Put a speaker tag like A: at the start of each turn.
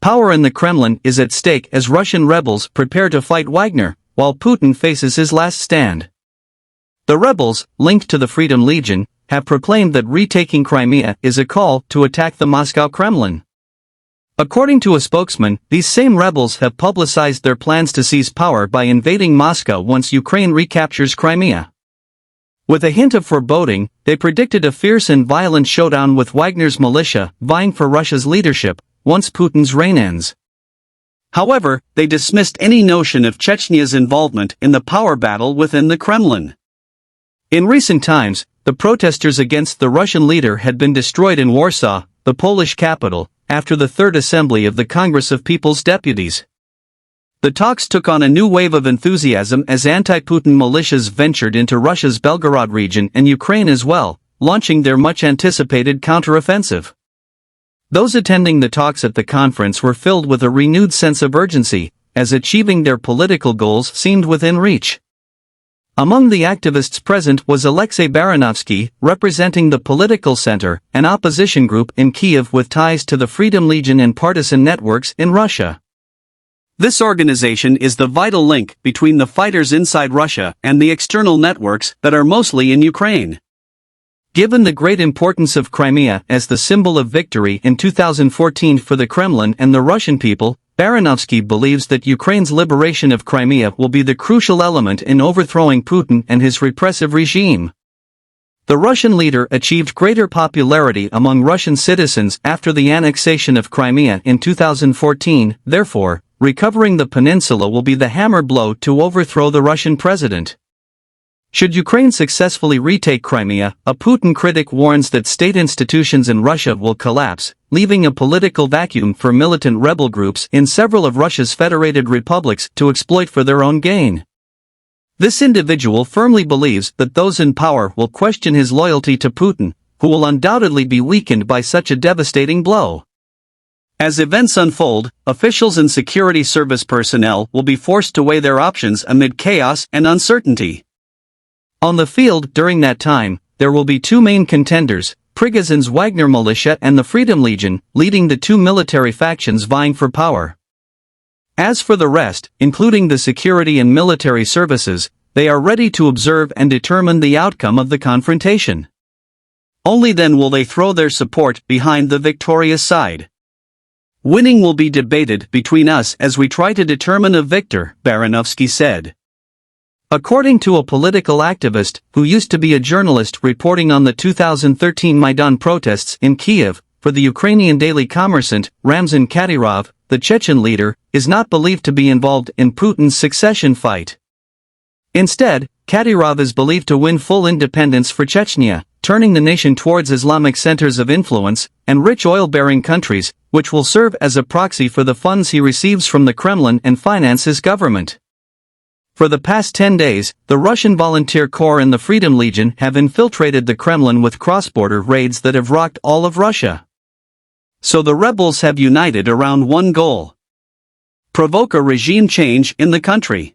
A: Power in the Kremlin is at stake as Russian rebels prepare to fight Wagner, while Putin faces his last stand. The rebels, linked to the Freedom Legion, have proclaimed that retaking Crimea is a call to attack the Moscow Kremlin. According to a spokesman, these same rebels have publicized their plans to seize power by invading Moscow once Ukraine recaptures Crimea. With a hint of foreboding, they predicted a fierce and violent showdown with Wagner's militia vying for Russia's leadership once Putin's reign ends. However, they dismissed any notion of Chechnya's involvement in the power battle within the Kremlin. In recent times, the protesters against the Russian leader had been destroyed in Warsaw, the Polish capital, after the Third Assembly of the Congress of People's Deputies. The talks took on a new wave of enthusiasm as anti-Putin militias ventured into Russia's Belgorod region and Ukraine as well, launching their much-anticipated counteroffensive. Those attending the talks at the conference were filled with a renewed sense of urgency, as achieving their political goals seemed within reach. Among the activists present was Alexei Baranovsky, representing the Political Center, an opposition group in Kiev with ties to the Freedom Legion and partisan networks in Russia. This organization is the vital link between the fighters inside Russia and the external networks that are mostly in Ukraine. Given the great importance of Crimea as the symbol of victory in 2014 for the Kremlin and the Russian people, Baranovsky believes that Ukraine's liberation of Crimea will be the crucial element in overthrowing Putin and his repressive regime. The Russian leader achieved greater popularity among Russian citizens after the annexation of Crimea in 2014, therefore, recovering the peninsula will be the hammer blow to overthrow the Russian president. Should Ukraine successfully retake Crimea, a Putin critic warns that state institutions in Russia will collapse, leaving a political vacuum for militant rebel groups in several of Russia's federated republics to exploit for their own gain. This individual firmly believes that those in power will question his loyalty to Putin, who will undoubtedly be weakened by such a devastating blow. As events unfold, officials and security service personnel will be forced to weigh their options amid chaos and uncertainty. On the field during that time, there will be two main contenders, Prigozhin's Wagner militia and the Freedom Legion, leading the two military factions vying for power. As for the rest, including the security and military services, they are ready to observe and determine the outcome of the confrontation. Only then will they throw their support behind the victorious side. Winning will be debated between us as we try to determine a victor, Baranovsky said. According to a political activist who used to be a journalist reporting on the 2013 Maidan protests in Kiev, for the Ukrainian Daily Kommersant, Ramzan Kadyrov, the Chechen leader, is not believed to be involved in Putin's succession fight. Instead, Kadyrov is believed to win full independence for Chechnya, turning the nation towards Islamic centers of influence and rich oil-bearing countries, which will serve as a proxy for the funds he receives from the Kremlin and finance his government. For the past 10 days, the Russian Volunteer Corps and the Freedom Legion have infiltrated the Kremlin with cross-border raids that have rocked all of Russia. So the rebels have united around one goal: provoke a regime change in the country.